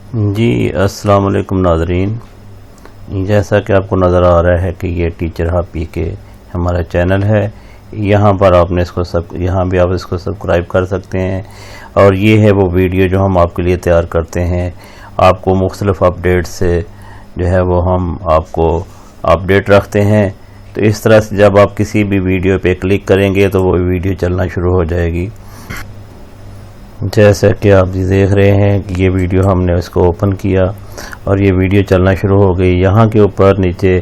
جی अस्सलाम वालेकुम नाज़रीन। जैसा कि आपको नज़र आ रहा है कि ये टीचर हब पीके हमारा चैनल है। यहाँ पर आपने यहाँ भी आप इसको सब्सक्राइब कर सकते हैं। और ये है वो वीडियो जो हम आपके लिए तैयार करते हैं। आपको मुख्तलिफ अपडेट से जो है वो हम आपको अपडेट रखते हैं। तो इस तरह से जब आप किसी भी वीडियो पे क्लिक करेंगे तो वो वीडियो चलना शुरू हो जाएगी। जैसा कि आप देख रहे हैं कि ये वीडियो हमने इसको ओपन किया और ये वीडियो चलना शुरू हो गई। यहाँ के ऊपर नीचे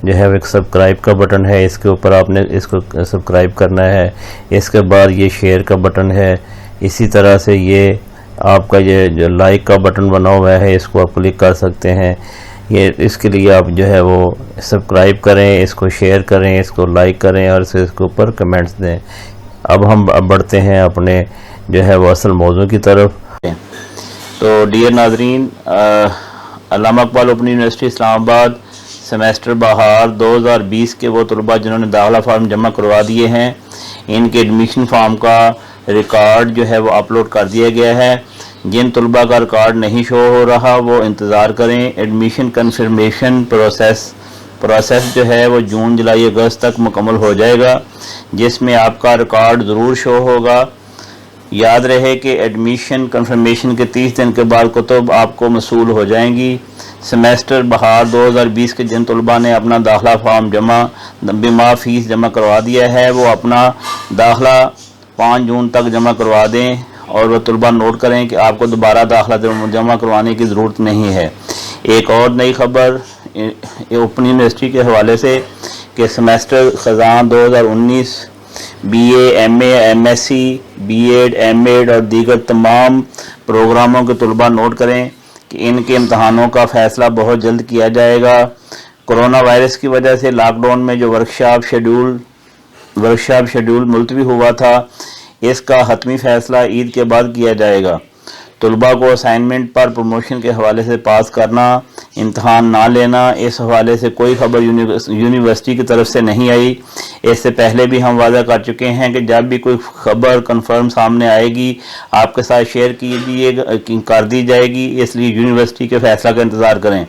जो है एक सब्सक्राइब का बटन है, इसके ऊपर आपने इसको सब्सक्राइब करना है। इसके बाद ये शेयर का बटन है। इसी तरह से ये आपका ये जो लाइक का बटन बना हुआ है, इसको आप क्लिक कर सकते हैं। ये इसके लिए आप जो है वो सब्सक्राइब करें, इसको शेयर करें, इसको लाइक करें और इसके ऊपर कमेंट्स दें। अब हम बढ़ते हैं अपने जो है वो असल मौजू की तरफ। तो डियर नाजरीन, Allama Iqbal open university Islamabad semester बहार 2020 के वो तलबा जिन्होंने दाखिला फार्म जमा करवा दिए हैं, इनके एडमिशन फॉर्म का रिकॉर्ड जो है वो अपलोड कर दिया गया है। जिन तलबा का रिकॉर्ड नहीं शो हो रहा वो इंतज़ार करें। एडमिशन कन्फर्मेशन प्रोसेस जो है वो जून जुलाई अगस्त तक मुकम्मल हो जाएगा, जिसमें आपका रिकॉर्ड ज़रूर शो होगा। याद रहे कि एडमिशन कन्फर्मेशन के 30 दिन के बाद कुतुब आपको मसूल हो जाएंगी। सेमेस्टर बहार 2020 के जिन तलबा ने अपना दाखिला फॉर्म बिमा फीस जमा करवा दिया है वो अपना दाखिला 5 जून तक जमा करवा दें। और वो तलबा नोट करें कि आपको दोबारा दाखिला जमा करवाने की ज़रूरत नहीं है। एक और नई खबर ओपन यूनिवर्सिटी के हवाले से कि semester ख़ज़ान 2019 BA, MA, MSc, B.Ed, M.Ed और दीगर तमाम प्रोग्रामों के तलबा नोट करें कि इनके इम्तहानों का फ़ैसला बहुत जल्द किया जाएगा। कोरोना वायरस की वजह से लॉकडाउन में जो वर्कशॉप शेड्यूल मुलतवी हुआ था, इसका हतमी फ़ैसला ईद के बाद किया जाएगा। तलबा को असाइनमेंट पर प्रमोशन के हवाले से पास करना, इम्तहान ना लेना, इस हवाले से कोई खबर यूनिवर्सिटी की तरफ से नहीं आई। इससे पहले भी हम वादा कर चुके हैं कि जब भी कोई खबर कंफर्म सामने आएगी आपके साथ शेयर कर दी जाएगी, इसलिए यूनिवर्सिटी के फैसला का इंतज़ार करें।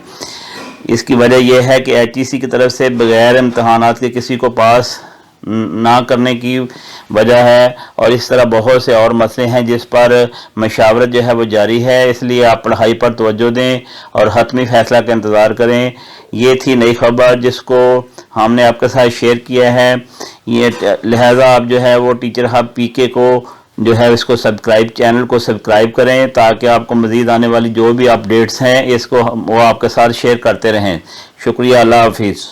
इसकी वजह यह है कि HEC की तरफ से बगैर इम्तहानात के किसी को पास ना करने की वजह है, और इस तरह बहुत से और मसले हैं जिस पर मशावरत जो है वो जारी है। इसलिए आप पढ़ाई पर तवज्जो दें और हतमी फ़ैसला का इंतज़ार करें। ये थी नई खबर जिसको हमने आपके साथ शेयर किया है। ये लिहाजा आप जो है वो टीचर हब PK को जो है इसको चैनल को सब्सक्राइब करें ताकि आपको मज़ीद आने वाली जो भी अपडेट्स हैं इसको वो आपके साथ शेयर करते रहें। शुक्रिया, अल्लाह हाफिज़।